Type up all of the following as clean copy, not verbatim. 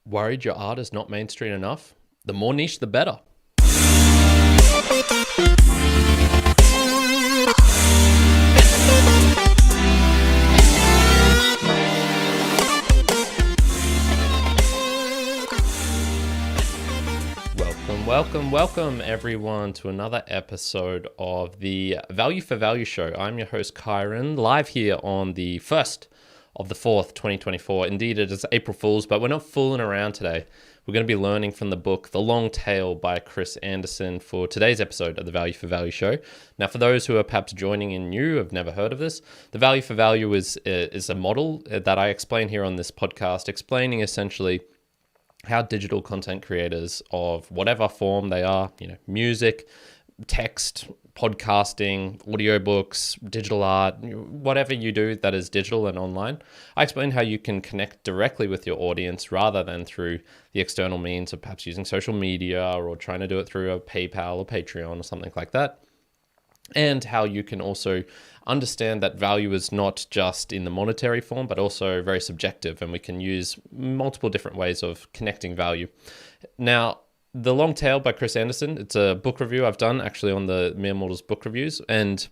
Worried your art is not mainstream enough? The more niche, the better. Welcome everyone to another episode of the Value for Value show. I'm your host Kyrin, live here on the 1st of the 4th, 2024. Indeed, it is April Fool's, but we're not fooling around today. We're going to be learning from the book The Long Tail by Chris Anderson for today's episode of the Value for Value show. Now, for those who are perhaps joining in new, have never heard of this, the Value for Value is a model that I explain here on this podcast, explaining essentially how digital content creators of whatever form they are, music, text, podcasting, audiobooks, digital art, whatever you do that is digital and online. I explain how you can connect directly with your audience rather than through the external means of perhaps using social media or trying to do it through a PayPal or Patreon or something like that. And how you can also understand that value is not just in the monetary form, but also very subjective, and we can use multiple different ways of connecting value. Now, The Long Tail by Chris Anderson, it's a book review I've done actually on the Mere Mortals book reviews, and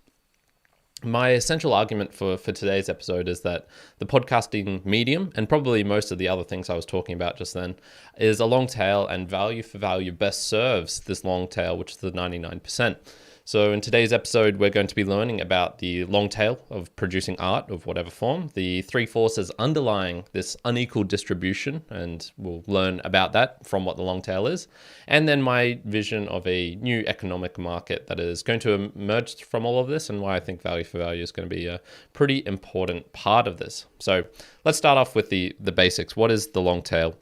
my essential argument for today's episode is that the podcasting medium, and probably most of the other things I was talking about just then, is a long tail, and value for value best serves this long tail, which is the 99%. So in today's episode, we're going to be learning about the long tail of producing art of whatever form, the three forces underlying this unequal distribution, and we'll learn about that from what the long tail is, and then my vision of a new economic market that is going to emerge from all of this, and why I think value for value is going to be a pretty important part of this. So let's start off with the basics. What is the long tail?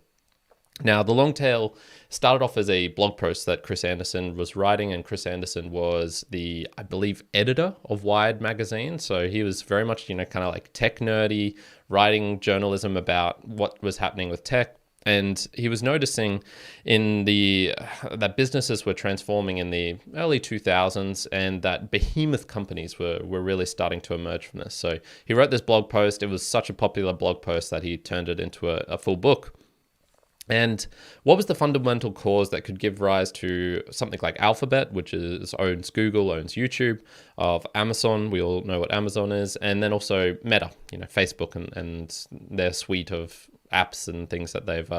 Now, the long tail started off as a blog post that Chris Anderson was writing, and Chris Anderson was the, I believe, editor of Wired magazine. So he was very much, kind of like tech nerdy, writing journalism about what was happening with tech. And he was noticing that businesses were transforming in the early 2000s, and that behemoth companies were really starting to emerge from this. So he wrote this blog post. It was such a popular blog post that he turned it into a full book. And what was the fundamental cause that could give rise to something like Alphabet, which owns Google, owns YouTube, of Amazon? We all know what Amazon is. And then also Meta, Facebook and their suite of apps and things that they've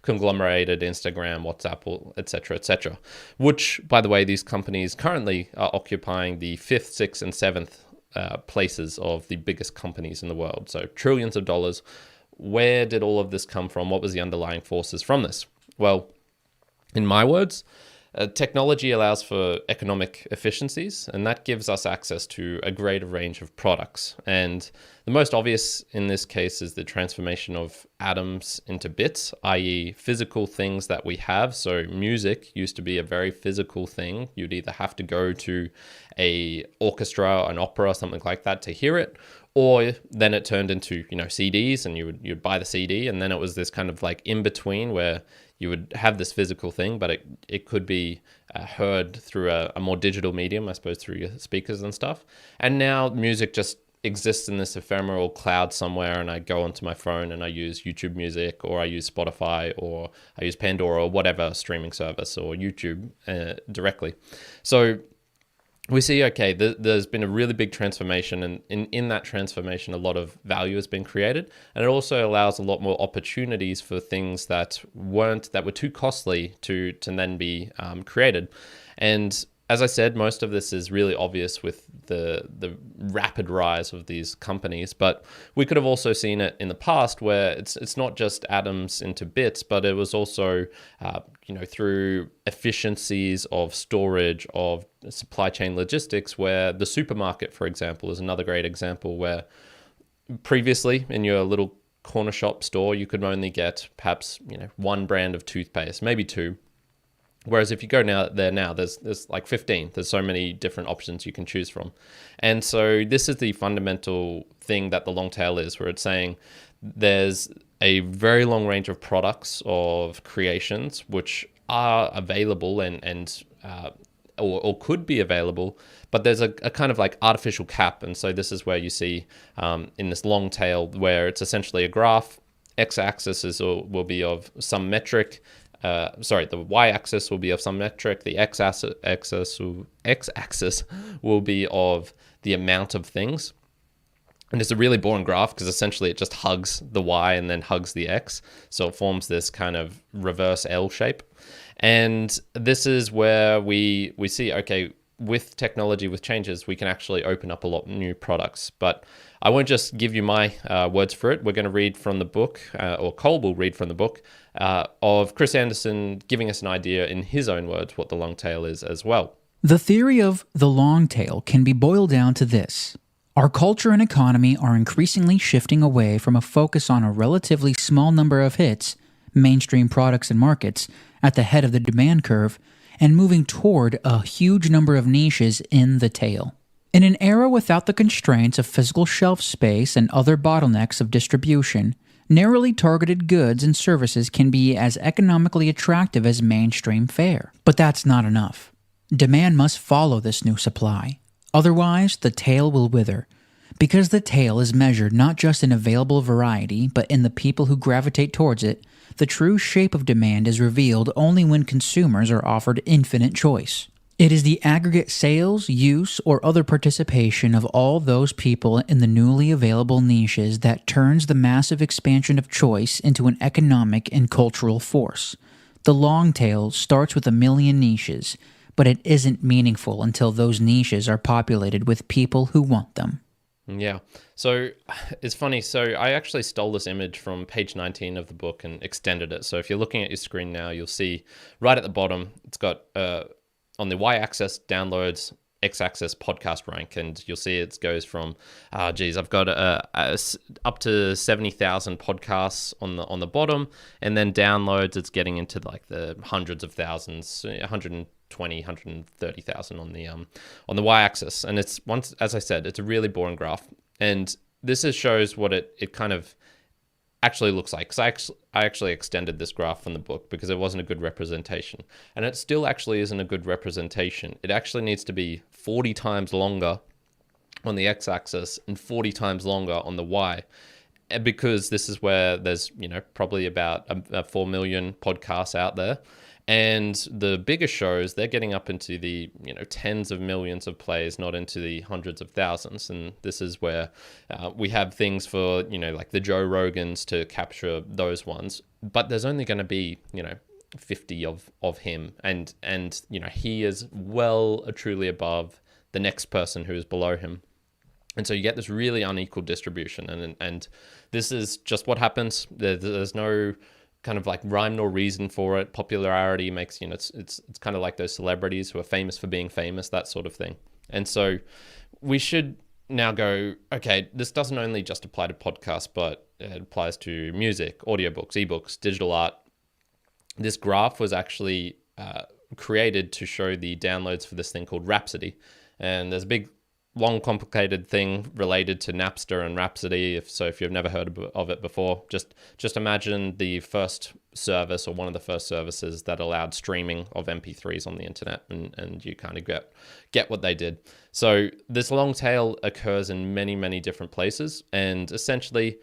conglomerated, Instagram, WhatsApp, etc., which, by the way, these companies currently are occupying the 5th, 6th, and 7th places of the biggest companies in the world. So trillions of dollars. Where did all of this come from? What was the underlying forces from this? Well, in my words, technology allows for economic efficiencies, and that gives us access to a greater range of products. And the most obvious in this case is the transformation of atoms into bits, i.e. physical things that we have. So music used to be a very physical thing. You'd either have to go to an orchestra, an opera, something like that to hear it, or then it turned into, CDs, and you'd buy the CD, and then it was this kind of like in between where you would have this physical thing, but it could be heard through a more digital medium, I suppose, through your speakers and stuff. And now music just exists in this ephemeral cloud somewhere, and I go onto my phone and I use YouTube Music, or I use Spotify, or I use Pandora, or whatever streaming service, or YouTube directly. So we see, okay, there's been a really big transformation, and in that transformation, a lot of value has been created, and it also allows a lot more opportunities for things that were too costly to then be created. And as I said, most of this is really obvious with the rapid rise of these companies, but we could have also seen it in the past where it's not just atoms into bits, but it was also through efficiencies of storage, of supply chain logistics, where the supermarket, for example, is another great example, where previously in your little corner shop store, you could only get perhaps one brand of toothpaste, maybe two. Whereas if you go now, there's like 15. There's so many different options you can choose from. And so this is the fundamental thing that the long tail is, where it's saying there's a very long range of products, of creations, which are available or could be available, but there's a kind of like artificial cap. And so this is where you see in this long tail, where it's essentially a graph, x-axis will be of some metric. The y-axis will be of some metric. The x-axis will be of the amount of things. And it's a really boring graph because essentially it just hugs the y and then hugs the x. So it forms this kind of reverse L shape. And this is where we see, okay, with technology, with changes, we can actually open up a lot of new products. But I won't just give you my words for it. We're going to read from the book, or Cole will read from the book, of Chris Anderson giving us an idea in his own words what the long tail is as well. The theory of the long tail can be boiled down to this. Our culture and economy are increasingly shifting away from a focus on a relatively small number of hits, mainstream products and markets, at the head of the demand curve, and moving toward a huge number of niches in the tail. In an era without the constraints of physical shelf space and other bottlenecks of distribution, narrowly targeted goods and services can be as economically attractive as mainstream fare. But that's not enough. Demand must follow this new supply. Otherwise, the tail will wither, because the tail is measured not just in available variety, but in the people who gravitate towards it. The true shape of demand is revealed only when consumers are offered infinite choice. It is the aggregate sales, use, or other participation of all those people in the newly available niches that turns the massive expansion of choice into an economic and cultural force. The long tail starts with 1 million niches, but it isn't meaningful until those niches are populated with people who want them. Yeah. So it's funny. So I actually stole this image from page 19 of the book and extended it. So if you're looking at your screen now, you'll see right at the bottom, it's got on the y-axis downloads, x-axis podcast rank, and you'll see it goes from, I've got up to 70,000 podcasts on the bottom, and then downloads, it's getting into like the hundreds of thousands, 130,000 on the y-axis. And it's, once, as I said, it's a really boring graph, and this shows what it kind of actually looks like. Because I actually extended this graph from the book because it wasn't a good representation, and it still actually isn't a good representation. It actually needs to be 40 times longer on the x-axis and 40 times longer on the y, because this is where there's probably about 4 million podcasts out there. And the bigger shows, they're getting up into the tens of millions of plays, not into the hundreds of thousands. And this is where we have things for like the Joe Rogans to capture those ones. But there's only going to be 50 of him, and he is well truly above the next person who is below him. And so you get this really unequal distribution, and this is just what happens. There's no kind of like rhyme nor reason for it. Popularity makes, it's kind of like those celebrities who are famous for being famous, that sort of thing. And so we should now go, okay, this doesn't only just apply to podcasts, but it applies to music, audiobooks, ebooks, digital art. This graph was actually created to show the downloads for this thing called Rhapsody. And there's a big, long, complicated thing related to Napster and Rhapsody. If you've never heard of it before, just imagine the first service, or one of the first services that allowed streaming of MP3s on the internet, and you kind of get what they did. So this long tail occurs in many, many different places, and essentially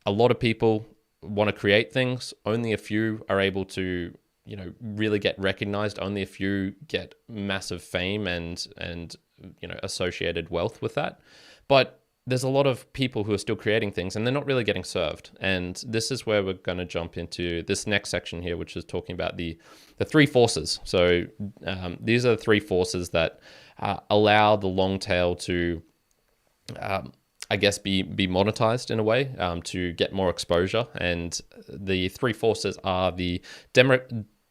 a lot of people want to create things. Only a few are able to really get recognized. Only a few get massive fame and associated wealth with that. But there's a lot of people who are still creating things, and they're not really getting served. And this is where we're going to jump into this next section here, which is talking about the three forces. So these are the three forces that allow the long tail to, I guess, be monetized in a way, to get more exposure. And the three forces are the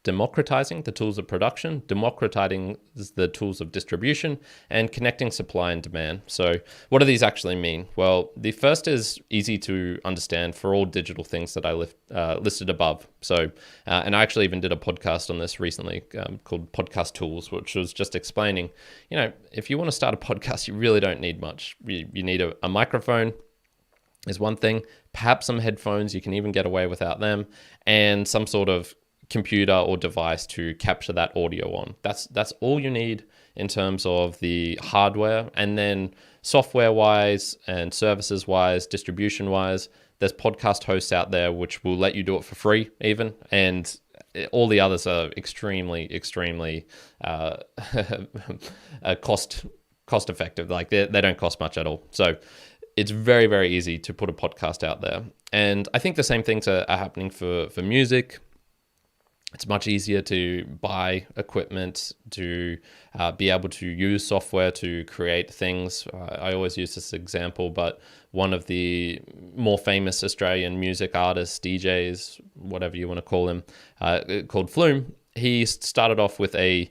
democratizing the tools of production, democratizing the tools of distribution, and connecting supply and demand. So what do these actually mean? Well, the first is easy to understand for all digital things that I listed above. So, and I actually even did a podcast on this recently called Podcast Tools, which was just explaining, if you want to start a podcast, you really don't need much. You need a microphone is one thing, perhaps some headphones, you can even get away without them, and some sort of computer or device to capture that audio on. That's all you need in terms of the hardware. And then software wise and services wise, distribution wise, There's podcast hosts out there which will let you do it for free even, and all the others are extremely cost effective. Like they don't cost much at all. So it's very, very easy to put a podcast out there. And I think the same things are happening for music. It's much easier to buy equipment, to be able to use software to create things. I always use this example, but one of the more famous Australian music artists, DJs, whatever you want to call him, called Flume, he started off with a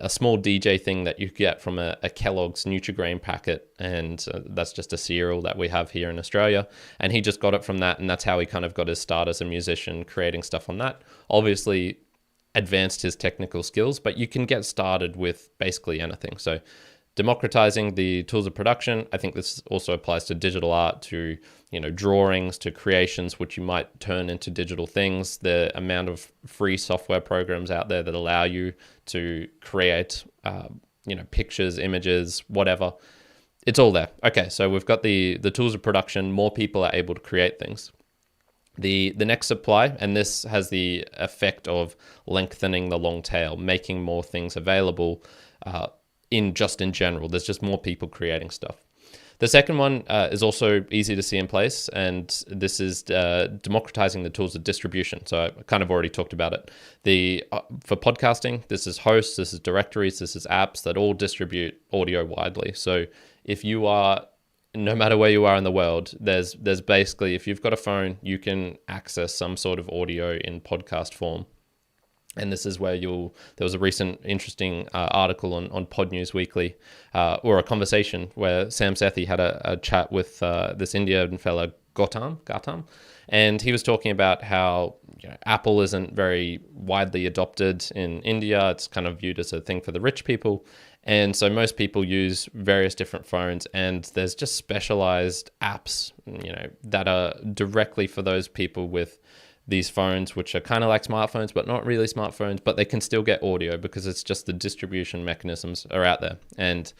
small DJ thing that you get from a Kellogg's Nutri-Grain packet, and that's just a cereal that we have here in Australia. And he just got it from that, and that's how he kind of got his start as a musician, creating stuff on that. Obviously, advanced his technical skills, but you can get started with basically anything. So democratizing the tools of production. I think this also applies to digital art, to drawings, to creations which you might turn into digital things. The amount of free software programs out there that allow you to create pictures, images, whatever. It's all there. Okay, so we've got the tools of production. More people are able to create things. The next supply, and this has the effect of lengthening the long tail, making more things available in general. There's just more people creating stuff. The second one is also easy to see in place, and this is democratizing the tools of distribution. So I kind of already talked about it. For podcasting, this is hosts, this is directories, this is apps that all distribute audio widely. So if you are, no matter where you are in the world, there's basically, if you've got a phone, you can access some sort of audio in podcast form. And this is where there was a recent interesting article on Pod News Weekly, or a conversation where Sam Sethi had a chat with this Indian fella, Gautam, and he was talking about how Apple isn't very widely adopted in India. It's kind of viewed as a thing for the rich people. And so most people use various different phones, and there's just specialized apps, that are directly for those people with these phones, which are kind of like smartphones, but not really smartphones, but they can still get audio because it's just the distribution mechanisms are out there. And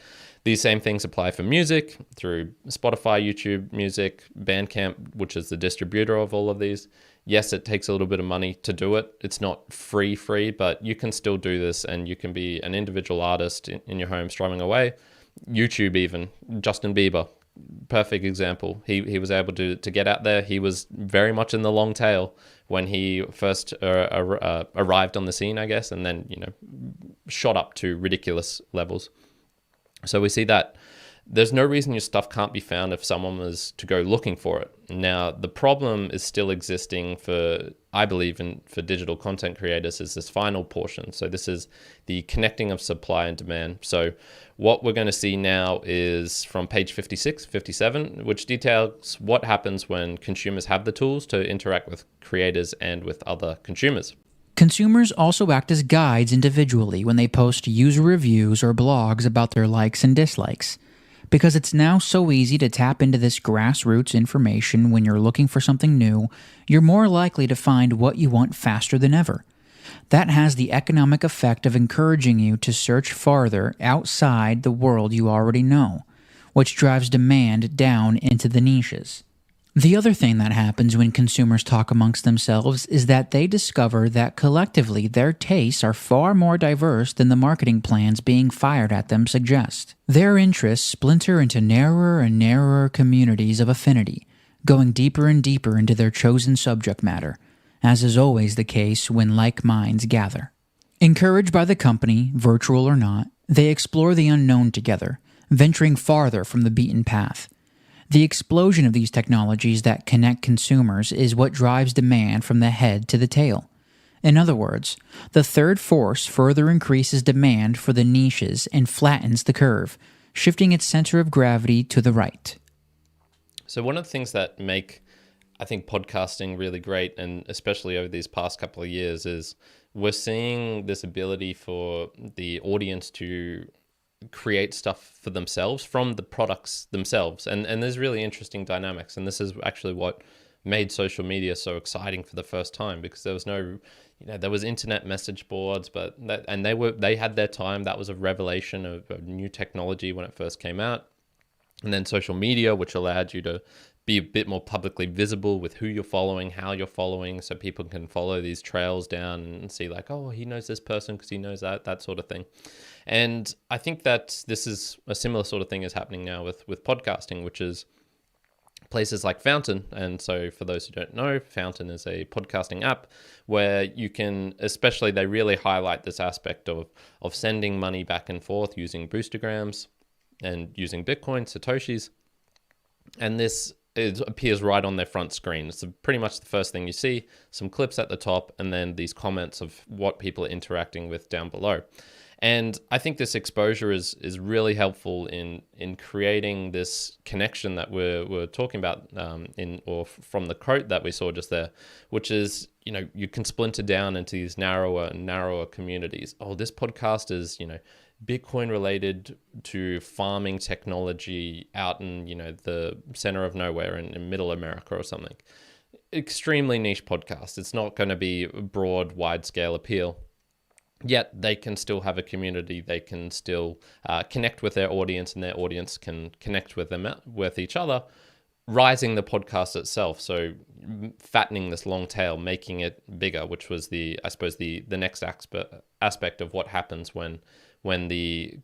these same things apply for music through Spotify, YouTube Music, Bandcamp, which is the distributor of all of these. Yes, it takes a little bit of money to do it. It's not free, but you can still do this, and you can be an individual artist in your home strumming away. YouTube even, Justin Bieber, perfect example. He was able to get out there. He was very much in the long tail when he first arrived on the scene, I guess, and then shot up to ridiculous levels. So we see that there's no reason your stuff can't be found if someone was to go looking for it. Now, the problem is still existing I believe, for digital content creators, is this final portion. So this is the connecting of supply and demand. So what we're going to see now is from page 56, 57, which details what happens when consumers have the tools to interact with creators and with other consumers. Consumers also act as guides individually when they post user reviews or blogs about their likes and dislikes. Because it's now so easy to tap into this grassroots information when you're looking for something new, you're more likely to find what you want faster than ever. That has the economic effect of encouraging you to search farther outside the world you already know, which drives demand down into the niches. The other thing that happens when consumers talk amongst themselves is that they discover that collectively their tastes are far more diverse than the marketing plans being fired at them suggest. Their interests splinter into narrower and narrower communities of affinity, going deeper and deeper into their chosen subject matter, as is always the case when like minds gather. Encouraged by the company, virtual or not, they explore the unknown together, venturing farther from the beaten path. The explosion of these technologies that connect consumers is what drives demand from the head to the tail. In other words, the third force further increases demand for the niches and flattens the curve, shifting its center of gravity to the right. So one of the things that make, I think, podcasting really great, and especially over these past couple of years, is we're seeing this ability for the audience to create stuff for themselves from the products themselves. And there's really interesting dynamics. And this is actually what made social media so exciting for the first time, because there was no, there was internet message boards, they had their time. That was a revelation of new technology when it first came out. And then social media, which allowed you to be a bit more publicly visible with who you're following, how you're following, so people can follow these trails down and see like, oh, he knows this person because he knows that sort of thing. And I think that this is a similar sort of thing is happening now with podcasting, which is places like Fountain. And so for those who don't know, Fountain is a podcasting app where you can, especially they really highlight this aspect of sending money back and forth using Boostagrams and using Bitcoin, Satoshis. And this appears right on their front screen. It's pretty much the first thing you see, some clips at the top, and then these comments of what people are interacting with down below. And I think this exposure is really helpful in creating this connection that we're talking about from the quote that we saw just there, which is, you can splinter down into these narrower and narrower communities. Oh, this podcast is, Bitcoin related to farming technology out in, the center of nowhere in middle America or something. Extremely niche podcast. It's not going to be a broad, wide scale appeal. Yet they can still have a community. They can still connect with their audience, and their audience can connect with each other, rising the podcast itself. So fattening this long tail, making it bigger, which was the next aspect of what happens when the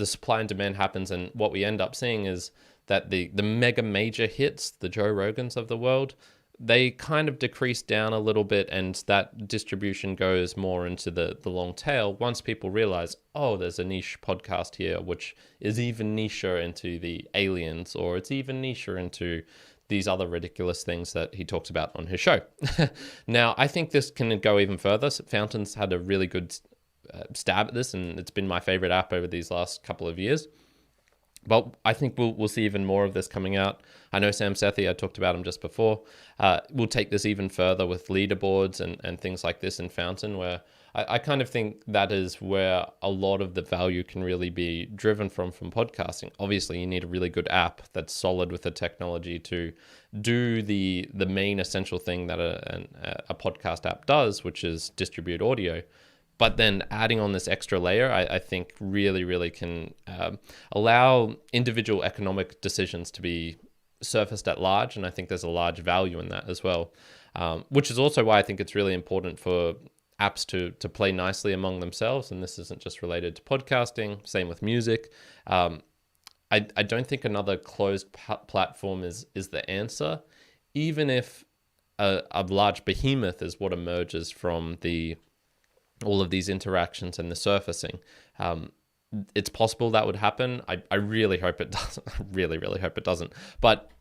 supply and demand happens. And what we end up seeing is that the mega major hits, the Joe Rogans of the world, they kind of decrease down a little bit, and that distribution goes more into the long tail once people realize, oh, there's a niche podcast here, which is even nicher into the aliens, or it's even nicher into these other ridiculous things that he talks about on his show. Now, I think this can go even further. Fountain's had a really good stab at this, and it's been my favorite app over these last couple of years. But I think we'll see even more of this coming out. I know Sam Sethi, I talked about him just before. We'll take this even further with leaderboards and things like this in Fountain, where I kind of think that is where a lot of the value can really be driven from podcasting. Obviously, you need a really good app that's solid with the technology to do the main essential thing that a podcast app does, which is distribute audio. But then adding on this extra layer, I think really, really can allow individual economic decisions to be surfaced at large. And I think there's a large value in that as well, which is also why I think it's really important for apps to play nicely among themselves. And this isn't just related to podcasting, same with music. I don't think another closed platform is the answer, even if a large behemoth is what emerges from all of these interactions and the surfacing. It's possible that would happen. I really hope it doesn't. I really, really hope it doesn't. But,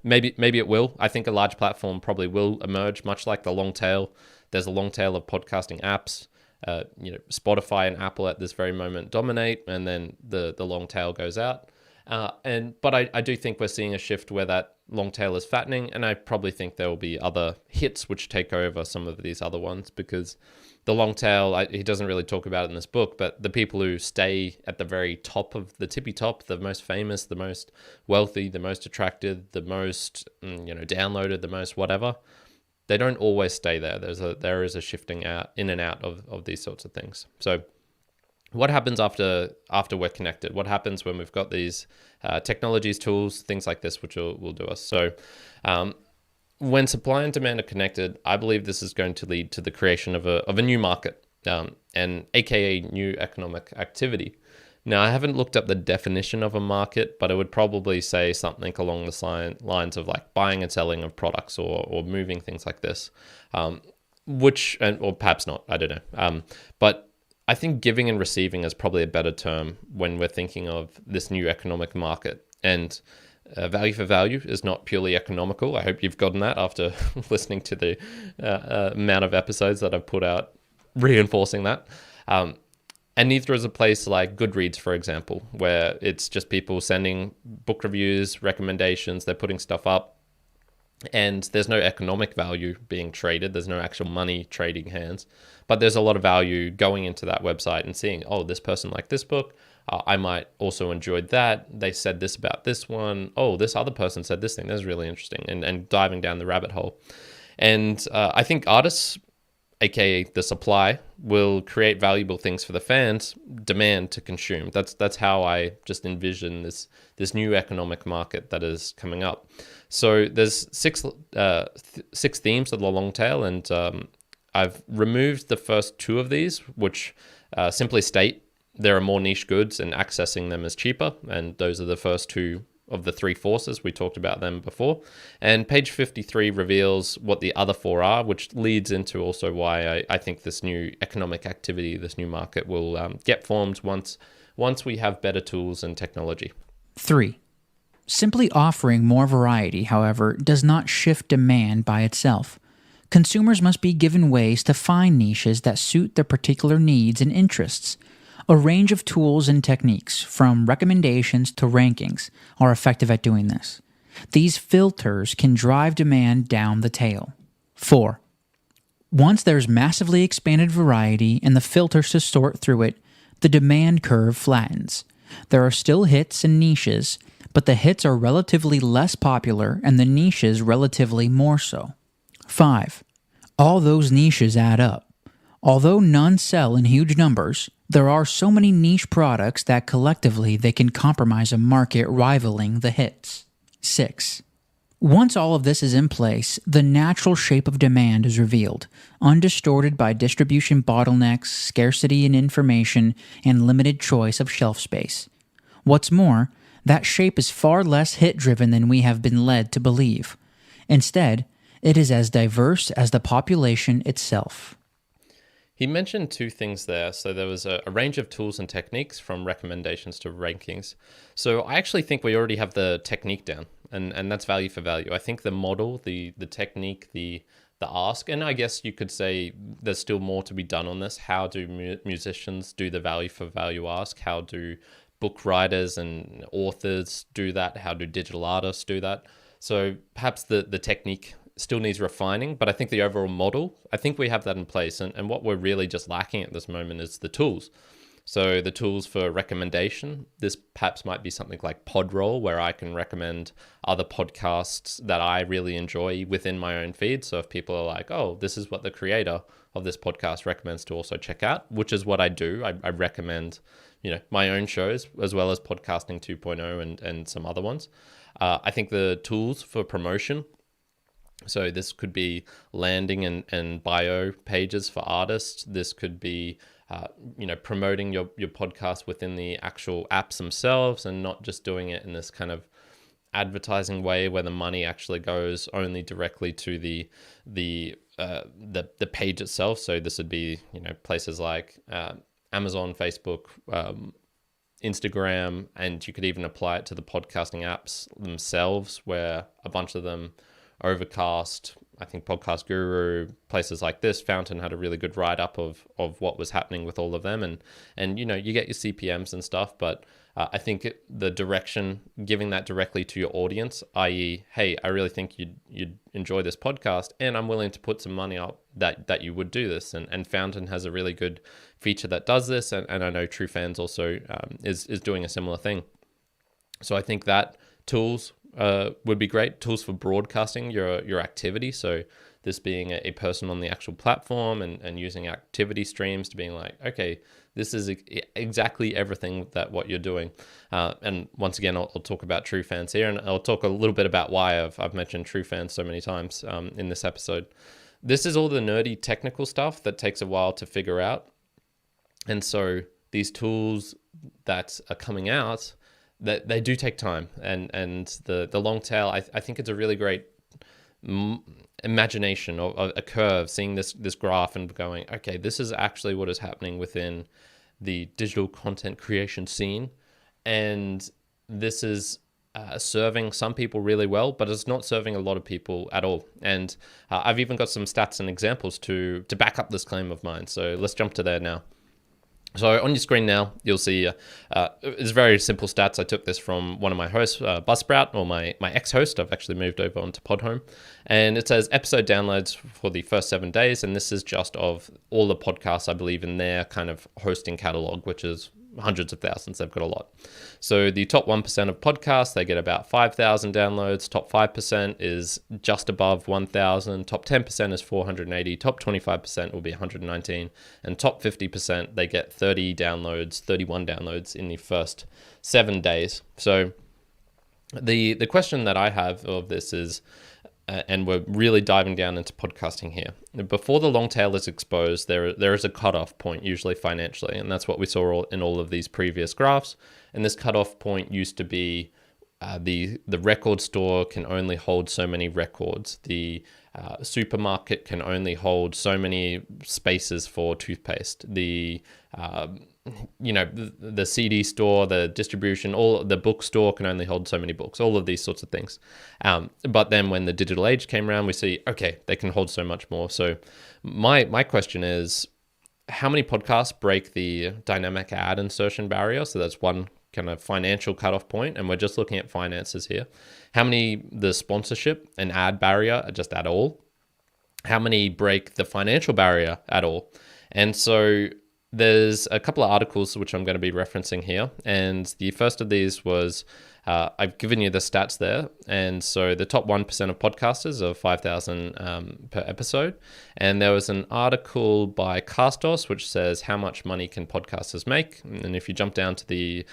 maybe it will. I think a large platform probably will emerge, much like the long tail. There's a long tail of podcasting apps. Spotify and Apple at this very moment dominate, and then the long tail goes out. But I do think we're seeing a shift where that long tail is fattening, and I probably think there will be other hits which take over some of these other ones, because the long tail, he doesn't really talk about it in this book, but the people who stay at the very top of the tippy top, the most famous, the most wealthy, the most attractive, the most downloaded, the most whatever, they don't always stay there. There is a shifting out in and out of these sorts of things. So what happens after we're connected? What happens when we've got these technologies, tools, things like this, which will do us? So when supply and demand are connected, I believe this is going to lead to the creation of a new market, and aka new economic activity. Now, I haven't looked up the definition of a market, but I would probably say something along the lines of like buying and selling of products or moving things like this, or perhaps not, I don't know. But I think giving and receiving is probably a better term when we're thinking of this new economic market. And value for value is not purely economical. I hope you've gotten that after listening to the amount of episodes that I've put out reinforcing that. And neither is a place like Goodreads, for example, where it's just people sending book reviews, recommendations, they're putting stuff up, and there's no economic value being traded. There's no actual money trading hands, but there's a lot of value going into that website and seeing, oh, this person liked this book. I might also enjoyed that. They said this about this one. Oh, this other person said this thing. That's really interesting. And diving down the rabbit hole. And I think artists aka the supply, will create valuable things for the fans, demand to consume. That's how I just envision this new economic market that is coming up. So there's six themes of the long tail, and I've removed the first two of these, which simply state there are more niche goods and accessing them is cheaper, and those are the first two of the three forces. We talked about them before. And page 53 reveals what the other four are, which leads into also why I think this new economic activity, this new market will get formed once we have better tools and technology. 3. Simply offering more variety, however, does not shift demand by itself. Consumers must be given ways to find niches that suit their particular needs and interests. A range of tools and techniques, from recommendations to rankings, are effective at doing this. These filters can drive demand down the tail. 4. Once there's massively expanded variety and the filters to sort through it, the demand curve flattens. There are still hits and niches, but the hits are relatively less popular and the niches relatively more so. 5. All those niches add up. Although none sell in huge numbers, there are so many niche products that collectively they can compromise a market rivaling the hits. 6. Once all of this is in place, the natural shape of demand is revealed, undistorted by distribution bottlenecks, scarcity in information, and limited choice of shelf space. What's more, that shape is far less hit-driven than we have been led to believe. Instead, it is as diverse as the population itself. He mentioned two things there. So there was a range of tools and techniques, from recommendations to rankings. So I actually think we already have the technique down, and that's value for value. I think the model, the technique, the ask, and I guess you could say there's still more to be done on this. How do musicians do the value for value ask? How do book writers and authors do that? How do digital artists do that? So perhaps the technique still needs refining, but I think the overall model, I think we have that in place. And what we're really just lacking at this moment is the tools. So the tools for recommendation, this perhaps might be something like Podroll, where I can recommend other podcasts that I really enjoy within my own feed. So if people are like, oh, this is what the creator of this podcast recommends to also check out, which is what I do. I recommend, my own shows as well as Podcasting 2.0 and some other ones. I think the tools for promotion, so this could be landing and bio pages for artists. This could be, promoting your podcast within the actual apps themselves, and not just doing it in this kind of advertising way where the money actually goes only directly to the page itself. So this would be, places like Amazon, Facebook, Instagram, and you could even apply it to the podcasting apps themselves, where a bunch of them, Overcast, I think Podcast Guru, places like this, Fountain had a really good write-up of what was happening with all of them, and you get your CPMs and stuff, but I think the direction, giving that directly to your audience, i.e., hey, I really think you'd enjoy this podcast, and I'm willing to put some money up that you would do this, and Fountain has a really good feature that does this, and I know True Fans also is doing a similar thing. So I think that tools would be great. Tools for broadcasting your activity. So this being a person on the actual platform and using activity streams to being like, okay, this is exactly everything that what you're doing. And once again, I'll talk about True Fans here, and I'll talk a little bit about why I've mentioned True Fans so many times in this episode. This is all the nerdy technical stuff that takes a while to figure out. And so these tools that are coming out, that they do take time, and the long tail, I think it's a really great imagination of a curve, seeing this graph and going, okay, this is actually what is happening within the digital content creation scene, and this is serving some people really well, but it's not serving a lot of people at all. And I've even got some stats and examples to back up this claim of mine. So let's jump to there now. So on your screen now, you'll see it's very simple stats. I took this from one of my hosts, Buzzsprout, or my ex-host. I've actually moved over onto Podhome. And it says episode downloads for the first 7 days. And this is just of all the podcasts, I believe, in their kind of hosting catalog, which is hundreds of thousands. They've got a lot. So the top 1% of podcasts, they get about 5,000 downloads. Top 5% is just above 1,000. Top 10% is 480. Top 25% will be 119. And top 50%, they get 31 downloads in the first 7 days. So the question that I have of this is, and we're really diving down into podcasting here. Before the long tail is exposed, there is a cutoff point, usually financially, and that's what we saw in all of these previous graphs. And this cutoff point used to be the record store can only hold so many records. The supermarket can only hold so many spaces for toothpaste. The the CD store, the distribution, all the bookstore can only hold so many books, all of these sorts of things. But then when the digital age came around, we see, okay, they can hold so much more. So my question is, how many podcasts break the dynamic ad insertion barrier? So that's one kind of financial cutoff point, and we're just looking at finances here. How many the sponsorship and ad barrier just at all? How many break the financial barrier at all? And so there's a couple of articles which I'm going to be referencing here. And the first of these was, I've given you the stats there. And so the top 1% of podcasters are 5,000 per episode. And there was an article by Castos, which says, how much money can podcasters make? And if you jump down to the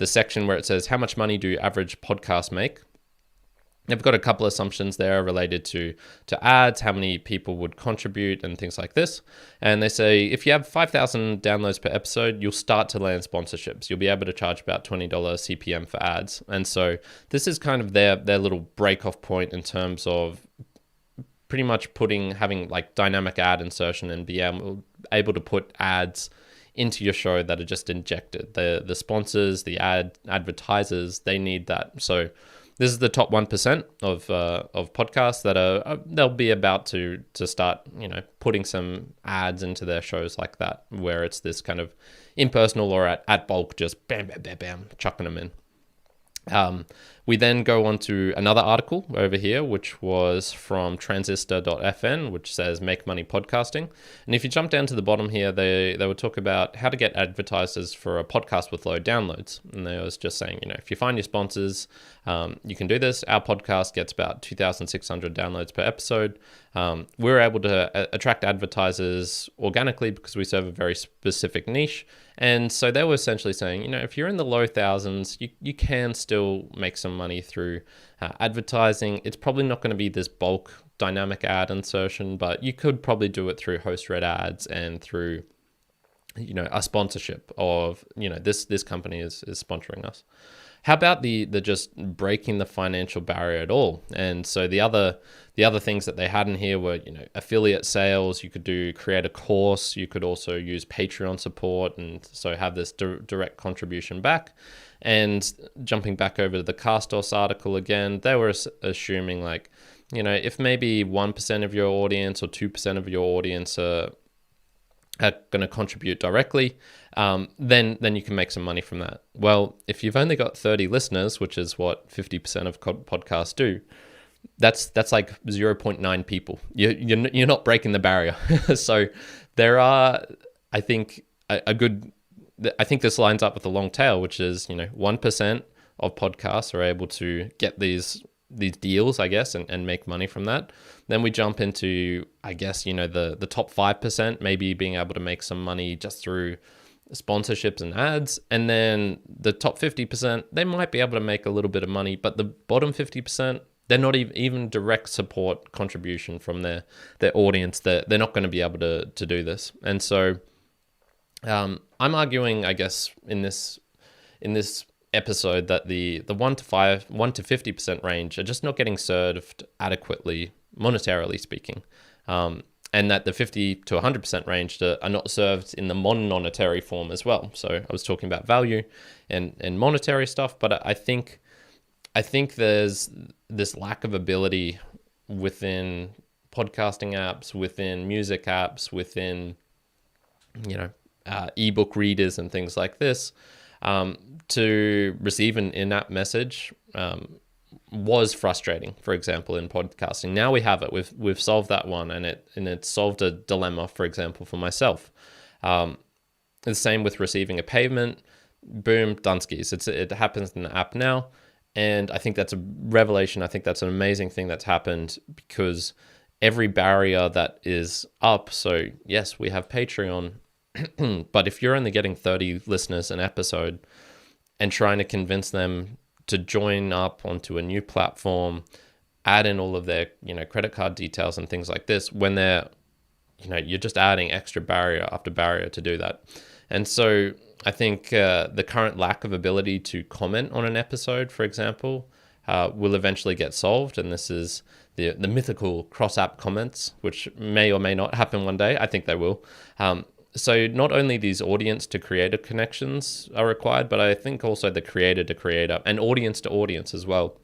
section where it says, how much money do average podcasts make? They've got a couple of assumptions there related to ads, how many people would contribute and things like this. And they say if you have 5,000 downloads per episode, you'll start to land sponsorships. You'll be able to charge about $20 CPM for ads. And so this is kind of their little break-off point in terms of pretty much having like dynamic ad insertion and be able to put ads into your show that are just injected. The sponsors, the advertisers, they need that. So this is the top 1% of podcasts that they'll be about to start, putting some ads into their shows like that, where it's this kind of impersonal or at bulk, just bam, bam, bam, bam, chucking them in. We then go on to another article over here, which was from transistor.fn, which says make money podcasting. And if you jump down to the bottom here, they would talk about how to get advertisers for a podcast with low downloads. And they was just saying, if you find your sponsors, you can do this. Our podcast gets about 2,600 downloads per episode. We're able to attract advertisers organically because we serve a very specific niche. And so they were essentially saying, if you're in the low thousands, you can still make some money through advertising. It's probably not going to be this bulk dynamic ad insertion, but you could probably do it through host read ads and through, a sponsorship of, this company is sponsoring us. How about the just breaking the financial barrier at all? And so the other things that they had in here were, affiliate sales. You could create a course. You could also use Patreon support, and so have this direct contribution back. And jumping back over to the Castos article again, they were assuming like, if maybe 1% of your audience or 2% of your audience are going to contribute directly, then you can make some money from that. Well, if you've only got 30 listeners, which is what 50% of podcasts do, that's like 0.9 people. You're not breaking the barrier. So there are, I think, I think this lines up with the long tail, which is 1% of podcasts are able to get these deals, I guess, and make money from that. Then we jump into, I guess, the top 5%, maybe being able to make some money just through sponsorships and ads. And then the top 50%, they might be able to make a little bit of money, but the bottom 50%, they're not even direct support contribution from their audience. They're not going to be able to do this. And so I'm arguing, I guess, in this episode that the 1 to 50% range are just not getting served adequately, monetarily speaking, and that the 50 to 100% range are not served in the non-monetary form as well. So I was talking about value and monetary stuff, but I think there's this lack of ability within podcasting apps, within music apps, within ebook readers and things like this, to receive an in-app message was frustrating, for example, in podcasting. Now we have it. We've solved that one, and it solved a dilemma, for example, for myself. The same with receiving a payment. boom, Dunskies. It happens in the app now. And I think that's a revelation. I think that's an amazing thing that's happened because every barrier that is up. So yes, we have Patreon, but if you're only getting 30 listeners an episode and trying to convince them to join up onto a new platform, add in all of their, credit card details and things like this, when they're, you're just adding extra barrier after barrier to do that. And so I think the current lack of ability to comment on an episode, for example, will eventually get solved. And this is the mythical cross-app comments, which may or may not happen one day. I think they will. So not only these audience to creator connections are required, but I think also the creator to creator and audience to audience as well.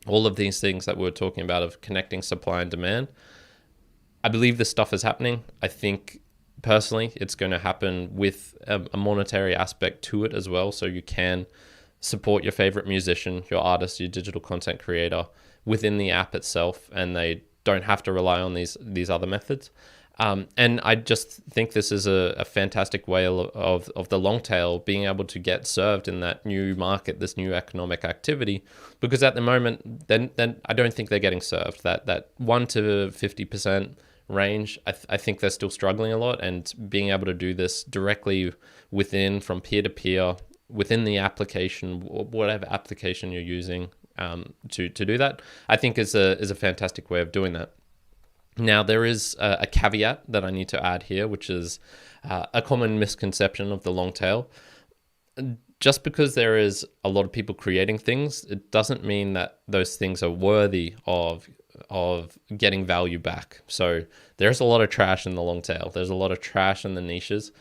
All of these things that we were talking about of connecting supply and demand. I believe this stuff is happening. I think personally it's going to happen with a monetary aspect to it as well. So you can support your favorite musician, your artist, your digital content creator within the app itself, and they don't have to rely on these other methods. And I just think this is a fantastic way of the long tail being able to get served in that new market, this new economic activity, because at the moment, then I don't think they're getting served. That 1 to 50% range, I think they're still struggling a lot, and being able to do this directly within, from peer to peer, within the application, whatever application you're using to do that, I think is a fantastic way of doing that. Now, there is a caveat that I need to add here, which is a common misconception of the long tail. Just because there is a lot of people creating things, it doesn't mean that those things are worthy of getting value back. So there's a lot of trash in the long tail. There's a lot of trash in the niches.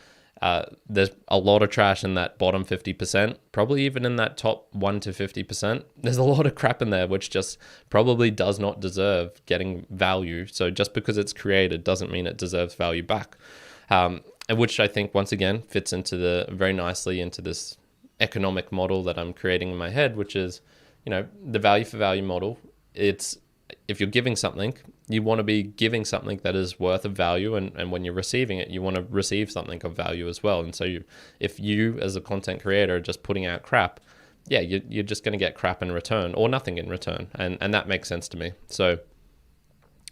There's a lot of trash in that bottom 50%, probably even in that top 1 to 50%. There's a lot of crap in there, which just probably does not deserve getting value. So just because it's created doesn't mean it deserves value back. Which I think, once again, fits into very nicely into this economic model that I'm creating in my head, which is, the value for value model. It's, if you're giving something, you want to be giving something that is worth of value, and when you're receiving it, you want to receive something of value as well. And so if you as a content creator are just putting out crap, yeah, you're just going to get crap in return or nothing in return, and that makes sense to me. So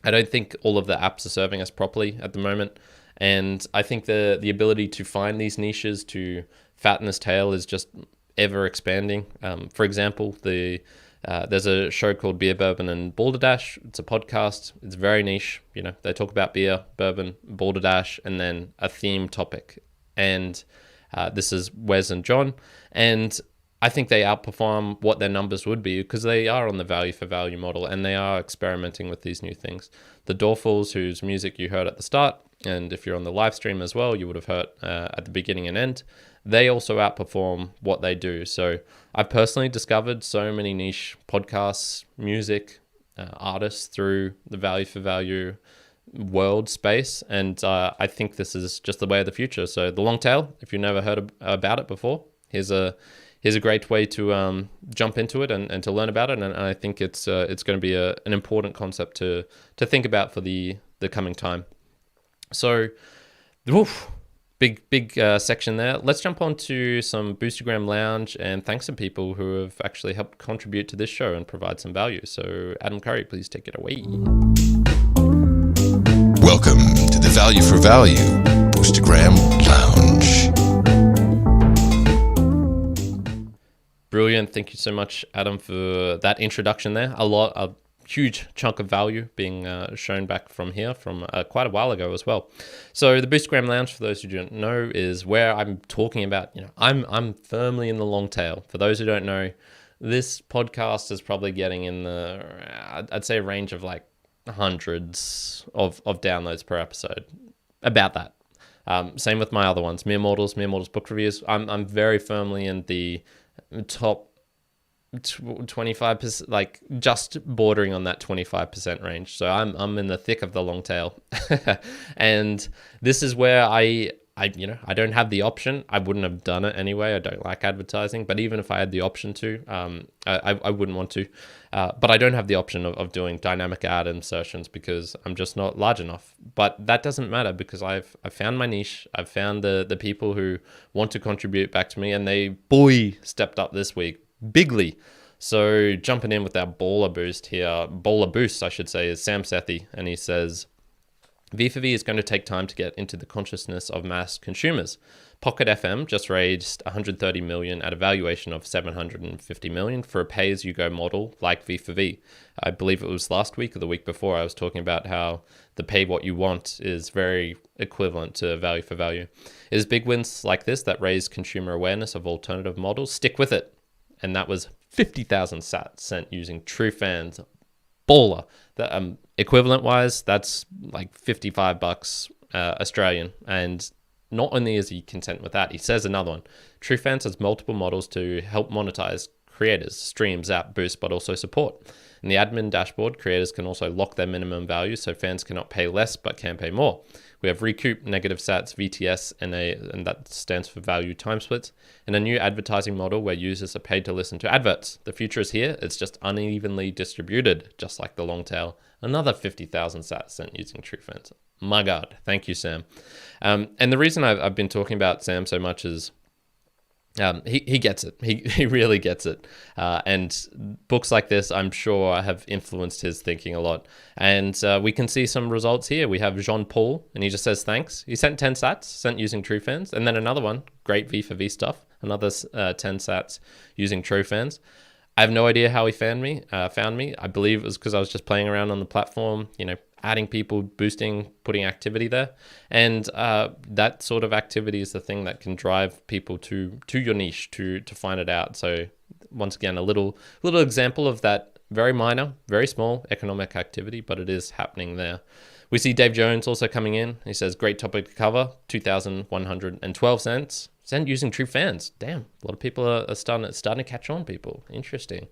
I don't think all of the apps are serving us properly at the moment, and I think the ability to find these niches to fatten this tail is just ever expanding. For example, there's a show called Beer, Bourbon, and Balderdash. It's a podcast. It's very niche. They talk about beer, bourbon, balderdash, and then a theme topic. And this is Wes and John. And I think they outperform what their numbers would be because they are on the value for value model and they are experimenting with these new things. The Doerfels, whose music you heard at the start, and if you're on the live stream as well, you would have heard at the beginning and end, they also outperform what they do. So I've personally discovered so many niche podcasts, music, artists through the value for value world space. And I think this is just the way of the future. So the long tail, if you've never heard about it before, here's a great way to jump into it and to learn about it. And I think it's going to be an important concept to think about for the coming time. So, big section there. Let's jump on to some Boostagram Lounge, and thanks to people who have actually helped contribute to this show and provide some value. So Adam Curry, please take it away. Welcome to the Value for Value Boostagram Lounge. Brilliant. Thank you so much, Adam, for that introduction there. A huge chunk of value being shown back from here from quite a while ago as well. So the Boostagram Lounge, for those who don't know, is where I'm talking about, I'm firmly in the long tail. For those who don't know, this podcast is probably getting in the, I'd say, a range of like hundreds of downloads per episode, about that. Same with my other ones, Mere Mortals book reviews. I'm very firmly in the top 25%, like just bordering on that 25% range. So I'm in the thick of the long tail. And this is where I I don't have the option. I wouldn't have done it anyway. I don't like advertising, but even if I had the option to, I wouldn't want to. But I don't have the option of doing dynamic ad insertions because I'm just not large enough. But that doesn't matter because I've found my niche. I've found the people who want to contribute back to me, and they stepped up this week bigly. So jumping in with our baller boost, I should say, is Sam Sethi, and he says, V4V is going to take time to get into the consciousness of mass consumers. Pocket FM just raised 130 million at a valuation of 750 million for a pay-as-you-go model like V4V. I believe it was last week or the week before I was talking about how the pay what you want is very equivalent to value for value. It is big wins like this that raise consumer awareness of alternative models. Stick with it. And that was 50,000 sats sent using TrueFans. Baller. Equivalent wise, that's like $55 Australian. And not only is he content with that, he says another one. TrueFans has multiple models to help monetize creators, streams, app boost, but also support. In the admin dashboard, creators can also lock their minimum value so fans cannot pay less but can pay more. We have Recoup, Negative Sats, VTS, and that stands for Value Time Splits, and a new advertising model where users are paid to listen to adverts. The future is here. It's just unevenly distributed, just like the long tail. Another 50,000 sats sent using TrueFans. My God. Thank you, Sam. And the reason I've been talking about Sam so much is he gets it. He really gets it. And books like this, I'm sure, have influenced his thinking a lot. And we can see some results here. We have Jeanpaul, and he just says thanks. He sent 10 sats, sent using TrueFans. And then another one, great V4V stuff, another 10 sats using TrueFans. I have no idea how he found me. I believe it was because I was just playing around on the platform, adding people, boosting, putting activity there. And that sort of activity is the thing that can drive people to your niche, to find it out. So once again, a little example of that very minor, very small economic activity, but it is happening there. We see Dave Jones also coming in. He says, great topic to cover, 2,112 cents. Sent using TrueFans. Damn, a lot of people are starting to catch on, people. Interesting.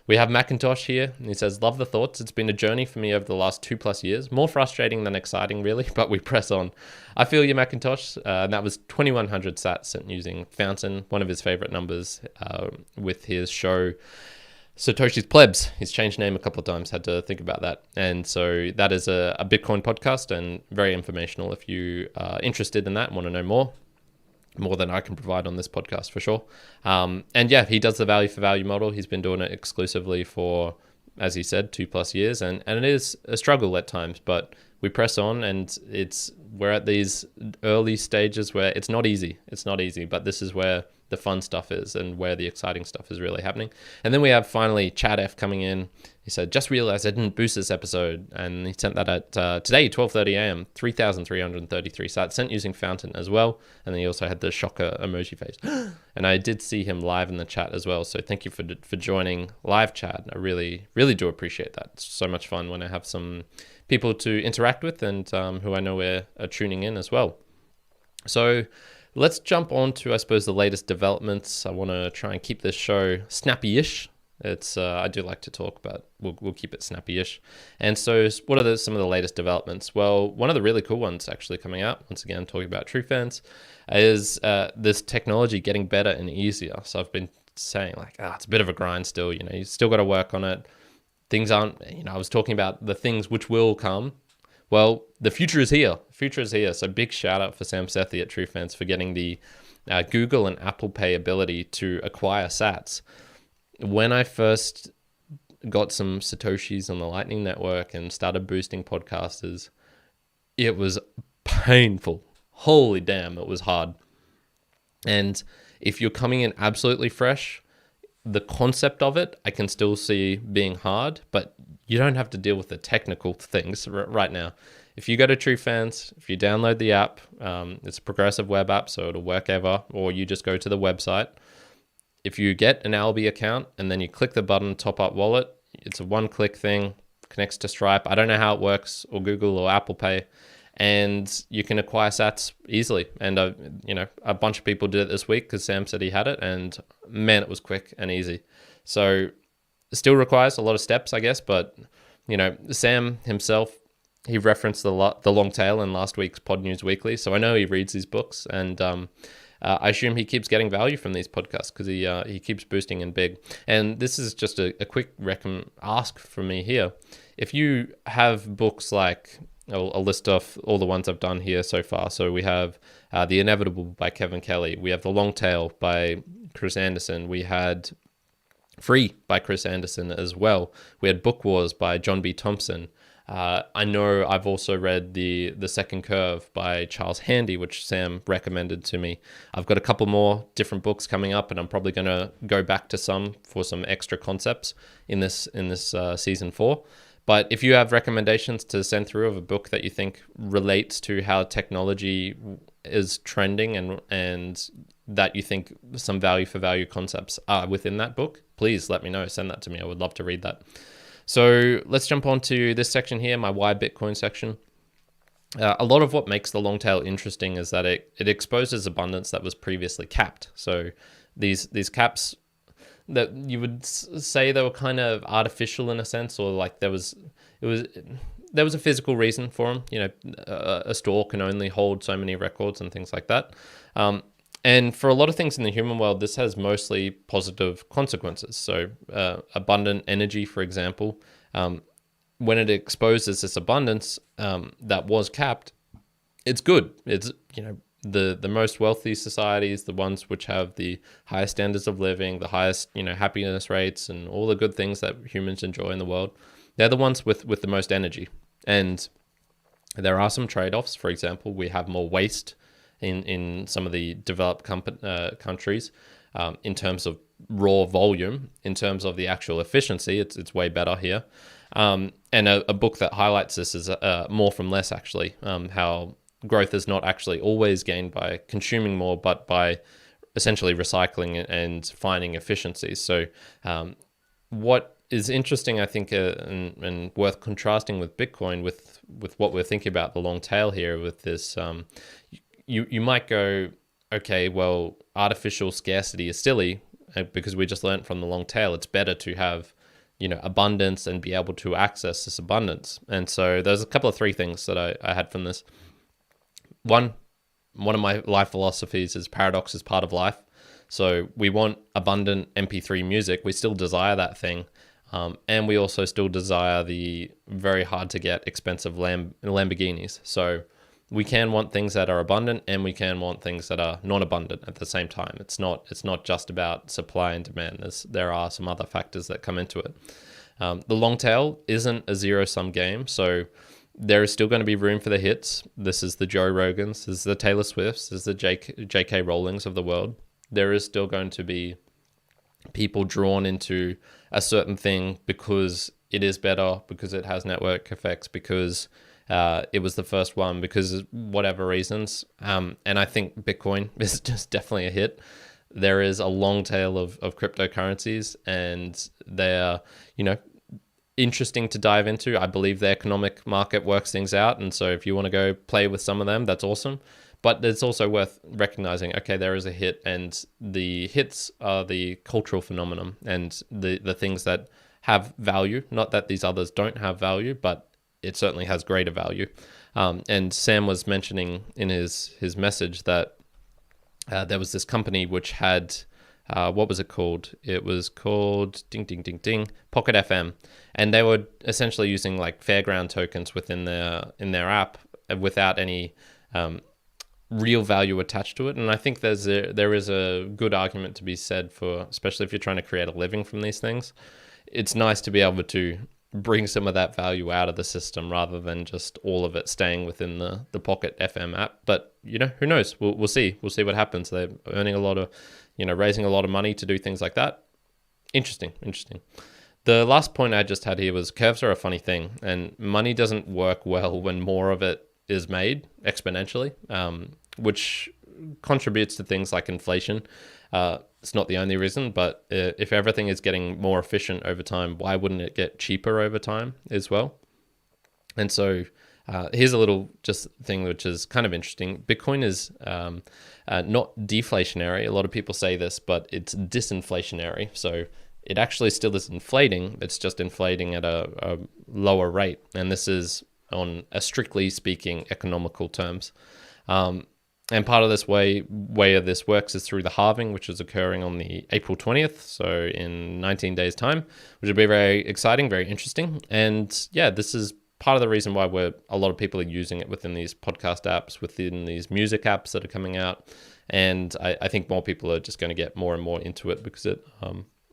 We have McIntosh here, and he says, love the thoughts. It's been a journey for me over the last 2+ years. More frustrating than exciting, really, but we press on. I feel you, McIntosh. And that was 2,100 sats sent using Fountain, one of his favorite numbers with his show Satoshi's Plebs. He's changed name a couple of times, had to think about that. And so that is a Bitcoin podcast and very informational if you are interested in that and want to know more than I can provide on this podcast for sure. And yeah, he does the value for value model. He's been doing it exclusively for, as he said, 2+ years. And it is a struggle at times, but we press on, and we're at these early stages where it's not easy. It's not easy, but this is where the fun stuff is and where the exciting stuff is really happening. And then we have finally Chad F coming in. He said, just realized I didn't boost this episode. And he sent that at today, 12:30 a.m., 3,333 sats sent using Fountain as well. And then he also had the shocker emoji face. And I did see him live in the chat as well. So thank you for joining live chat. I really, really do appreciate that. It's so much fun when I have some people to interact with and who I know are tuning in as well. So let's jump on to, I suppose, the latest developments. I want to try and keep this show snappy-ish. I do like to talk, but we'll keep it snappy-ish. And so what are some of the latest developments? Well, one of the really cool ones actually coming out, once again, talking about TrueFans, is this technology getting better and easier. So I've been saying it's a bit of a grind still, you still got to work on it. Things aren't, I was talking about the things which will come. Well, the future is here. So big shout out for Sam Sethi at TrueFans for getting the Google and Apple Pay ability to acquire sats. When I first got some Satoshis on the Lightning Network and started boosting podcasters, it was painful. Holy damn, it was hard. And if you're coming in absolutely fresh, the concept of it, I can still see being hard, but you don't have to deal with the technical things right now. If you go to TrueFans, if you download the app, it's a progressive web app, so it'll work ever, or you just go to the website. If you get an Alby account and then you click the button, top up wallet, it's a one-click thing, connects to Stripe. I don't know how it works, or Google or Apple Pay, and you can acquire sats easily. And a bunch of people did it this week because Sam said he had it, and man, it was quick and easy. So it still requires a lot of steps, I guess, but Sam himself, he referenced the long tail in last week's Pod News Weekly, so I know he reads these books, and I assume he keeps getting value from these podcasts because he keeps boosting in big. And this is just a quick ask from me here. If you have books like, I'll list off all the ones I've done here so far. So we have The Inevitable by Kevin Kelly. We have The Long Tail by Chris Anderson. We had Free by Chris Anderson as well. We had Book Wars by John B. Thompson. I know I've also read the Second Curve by Charles Handy, which Sam recommended to me. I've got a couple more different books coming up, and I'm probably going to go back to some for some extra concepts in this season 4. But if you have recommendations to send through of a book that you think relates to how technology is trending and that you think some value for value concepts are within that book, please let me know. Send that to me. I would love to read that. So let's jump on to this section here, my Why Bitcoin section. A lot of what makes the long tail interesting is that it exposes abundance that was previously capped. So these caps that you would say they were kind of artificial in a sense, or like there was a physical reason for them. You know, a store can only hold so many records and things like that. And for a lot of things in the human world, this has mostly positive consequences. So abundant energy, for example, when it exposes this abundance that was capped, it's good. It's, you know, the most wealthy societies, the ones which have the highest standards of living, the highest, you know, happiness rates and all the good things that humans enjoy in the world, they're the ones with the most energy. And there are some trade-offs. For example, we have more waste in some of the developed countries in terms of raw volume. In terms of the actual efficiency, it's way better here. And a book that highlights this is More from Less, actually, how growth is not actually always gained by consuming more, but by essentially recycling and finding efficiencies. So what is interesting, I think, and worth contrasting with Bitcoin, with what we're thinking about the long tail here with this, you might go, okay, well, artificial scarcity is silly because we just learned from the long tail. It's better to have, you know, abundance and be able to access this abundance. And so there's a couple of 3 things that I had from this. One of my life philosophies is paradox is part of life. So we want abundant MP3 music. We still desire that thing. And we also still desire the very hard to get expensive Lamborghinis. So we can want things that are abundant and we can want things that are non-abundant at the same time. It's not just about supply and demand. There are some other factors that come into it. The long tail isn't a zero-sum game. So there is still going to be room for the hits. This is the Joe Rogans, this is the Taylor Swifts, this is the J.K. Rowlings of the world. There is still going to be people drawn into a certain thing because it is better, because it has network effects, because it was the first one, because of whatever reasons. And I think Bitcoin is just definitely a hit. There is a long tail of cryptocurrencies, and they're, you know, interesting to dive into. I believe the economic market works things out. And so if you want to go play with some of them, that's awesome. But it's also worth recognizing, okay, there is a hit, and the hits are the cultural phenomenon and the things that have value. Not that these others don't have value, but it certainly has greater value. And Sam was mentioning in his message that there was this company which had, what was it called? It was called ding, ding, ding, ding, Pocket FM. And they were essentially using like Fairground tokens within their app without any real value attached to it. And I think there is a good argument to be said for, especially if you're trying to create a living from these things, it's nice to be able to bring some of that value out of the system rather than just all of it staying within the Pocket FM app. But, you know, who knows? We'll see. We'll see what happens. They're earning a lot of, you know, raising a lot of money to do things like that. Interesting. The last point I just had here was curves are a funny thing, and money doesn't work well when more of it is made exponentially, which contributes to things like inflation. It's not the only reason, but if everything is getting more efficient over time, why wouldn't it get cheaper over time as well? And so here's a little just thing which is kind of interesting. Bitcoin is not deflationary. A lot of people say this, but it's disinflationary. So it actually still is inflating. It's just inflating at a lower rate. And this is on a strictly speaking economical terms. And part of this way of this works is through the halving, which is occurring on the April 20th, so in 19 days' time, which will be very exciting, very interesting. And yeah, this is part of the reason why a lot of people are using it within these podcast apps, within these music apps that are coming out. And I think more people are just going to get more and more into it because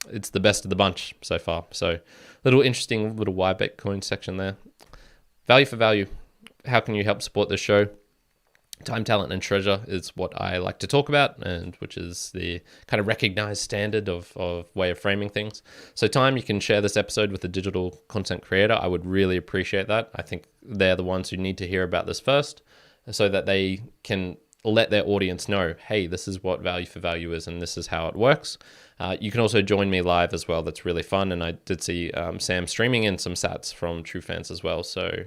it's the best of the bunch so far. So interesting little why Bitcoin section there. Value for value. How can you help support this show? Time, talent, and treasure is what I like to talk about, and which is the kind of recognized standard of way of framing things. So time, you can share this episode with a digital content creator. I would really appreciate that. I think they're the ones who need to hear about this first so that they can let their audience know, hey, this is what value for value is and this is how it works. You can also join me live as well. That's really fun. And I did see Sam streaming in some sats from true fans as well. So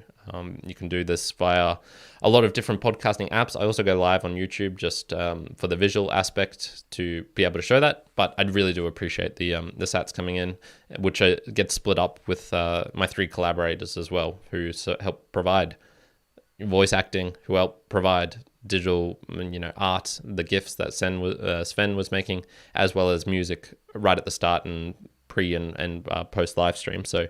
you can do this via a lot of different podcasting apps. I also go live on YouTube just for the visual aspect to be able to show that. But I really do appreciate the sats coming in, which gets split up with my 3 collaborators as well, who help provide voice acting, who help provide digital, art, the GIFs that Sven was making, as well as music right at the start and pre and post live stream. So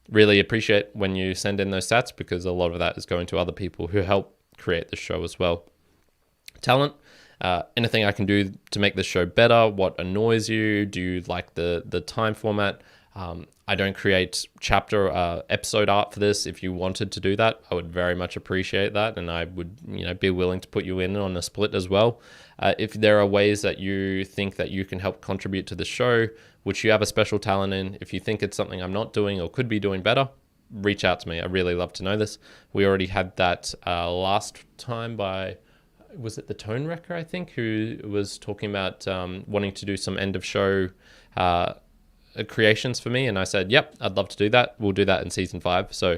really appreciate when you send in those sats, because a lot of that is going to other people who help create the show as well. Talent, anything I can do to make this show better. What annoys you? Do you like the time format? I don't create chapter episode art for this. If you wanted to do that, I would very much appreciate that, and I would be willing to put you in on a split as well. If there are ways that you think that you can help contribute to the show, which you have a special talent in, if you think it's something I'm not doing or could be doing better, reach out to me. I really love to know this. We already had that last time by, was it the Tone Wrecker, I think, who was talking about wanting to do some end of show creations for me, and I said, yep, I'd love to do that. We'll do that in season 5. So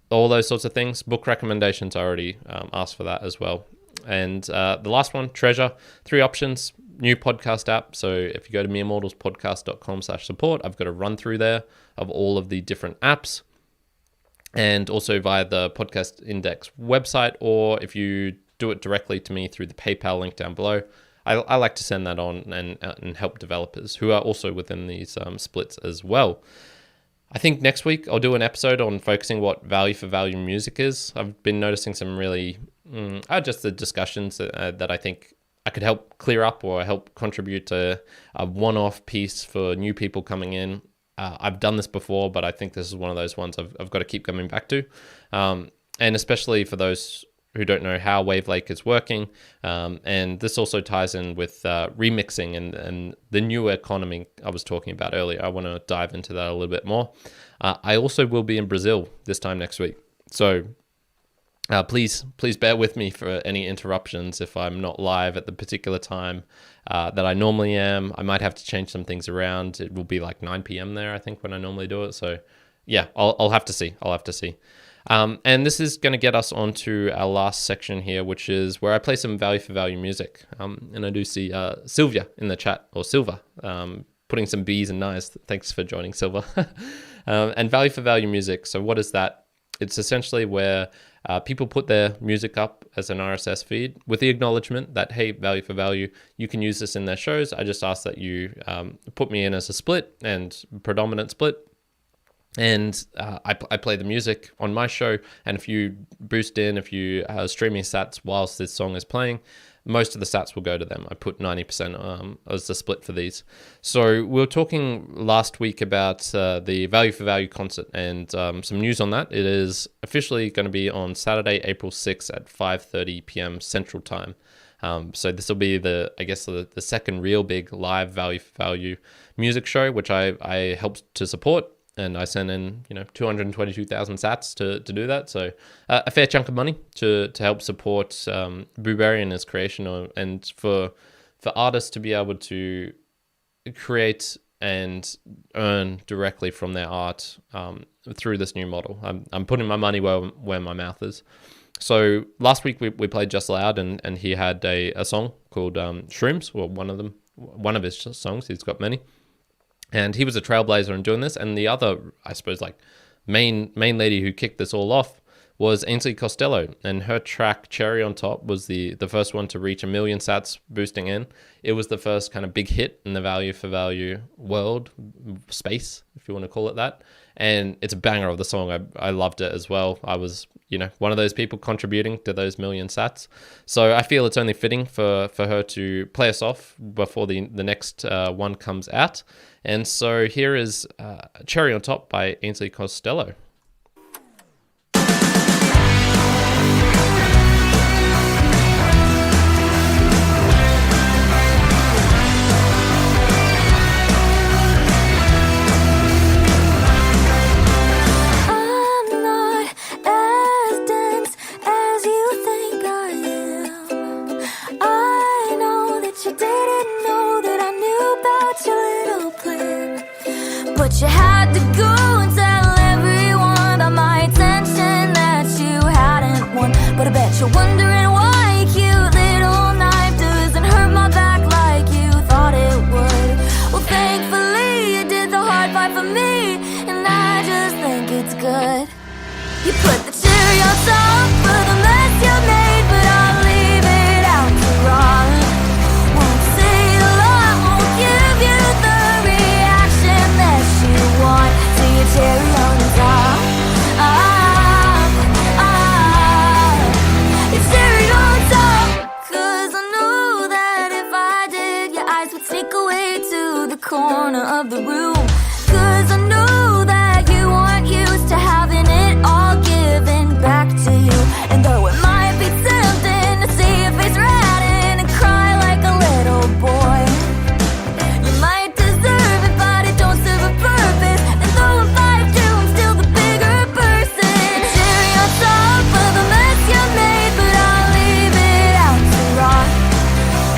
all those sorts of things. Book recommendations, I already asked for that as well. And the last one, treasure, 3 options, new podcast app. So if you go to mereimmortalspodcast.com/support, I've got a run through there of all of the different apps, and also via the Podcast Index website, or if you do it directly to me through the PayPal link down below. I like to send that on and help developers who are also within these splits as well. I think next week I'll do an episode on focusing what value for value music is. I've been noticing some really just the discussions that I think I could help clear up or help contribute to a one-off piece for new people coming in. I've done this before, but I think this is one of those ones I've got to keep coming back to. And especially for those who don't know how Wavelake is working. And this also ties in with remixing and the new economy I was talking about earlier. I want to dive into that a little bit more. I also will be in Brazil this time next week. So please bear with me for any interruptions if I'm not live at the particular time that I normally am. I might have to change some things around. It will be like 9 p.m. there, I think, when I normally do it. So yeah, I'll have to see. And this is going to get us onto our last section here, which is where I play some value for value music. And I do see Sylvia in the chat, or Silva, putting some B's and I's. Thanks for joining, Silva. And value for value music. So what is that? It's essentially where people put their music up as an RSS feed with the acknowledgement that, hey, value for value, you can use this in their shows. I just ask that you put me in as a split and predominant split. And I play the music on my show, and if you boost in, if you are streaming sats whilst this song is playing, most of the sats will go to them. I put 90% as the split for these. So we were talking last week about the Value for Value concert, and some news on that. It is officially going to be on Saturday, April 6th at 5:30 p.m. Central Time. So this will be the second real big live Value for Value music show, which I helped to support. And I sent in, 222,000 sats to do that. So a fair chunk of money to help support Booberry and his creation, and for artists to be able to create and earn directly from their art through this new model. I'm putting my money where my mouth is. So last week we played Just Loud, and he had a song called Shrooms, or one of his songs. He's got many. And he was a trailblazer in doing this. And the other, I suppose, like main lady who kicked this all off was Ainsley Costello, and her track Cherry on Top was the first one to reach 1 million sats boosting in. It was the first kind of big hit in the value for value world space, if you want to call it that. And it's a banger of the song. I loved it as well. I was, one of those people contributing to those 1 million sats. So I feel it's only fitting for her to play us off before the next one comes out. And so here is Cherry on Top by Ainsley Costello. But you had to go and tell everyone about my attention that you hadn't won. But I bet you're wondering why a cute little knife doesn't hurt my back like you thought it would. Well, thankfully you did the hard part for me, and I just think it's good. You put the cherry on top of the mess you made, but I'll leave it out to rot. Won't say a lot, won't give you the reaction that you want. See your cherry on top. It's cherry on top. 'Cause I know that if I did, your eyes would sneak away to the corner of the room. 'Cause I know that you aren't used to having it all given back to you. And though it might be tempting to see your face redden and cry like a little boy, you might deserve it, but it don't serve a purpose. And though I'm 5'2", I'm still the bigger person. Cherry on top of the mess you made, but I'll leave it out to rot.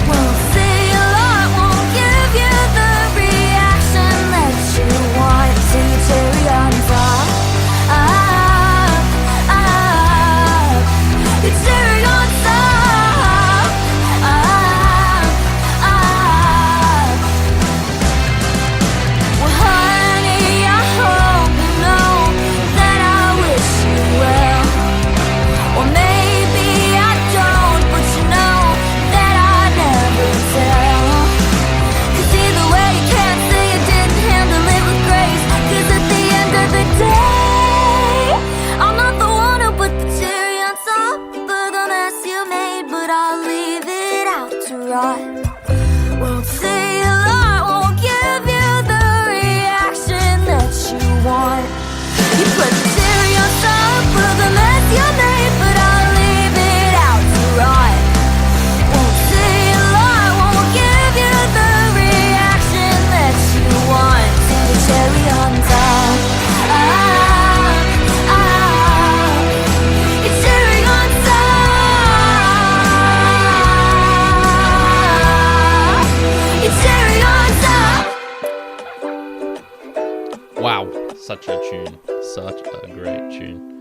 Won't say a lot, won't give you the reaction that you want. See your cherry on top. Your cherry on top. Well, honey, I hope you know that I wish you well. Or maybe I don't, but you know that I never tell. 'Cause either way, you can't say you didn't handle it with grace. 'Cause at the end of the day, I'm not the one who put the cherry on top of the mess you made, but I'll leave it out to rot. Won't say a lot, won't give you the reaction that you want. You put the cherry on top of the mess you made, but I'll leave it out to rot. Won't say a lot, won't give you the reaction that you want. See the cherry on top. It's cherry on top. It's cherry on top. Wow, such a tune. Such a great tune.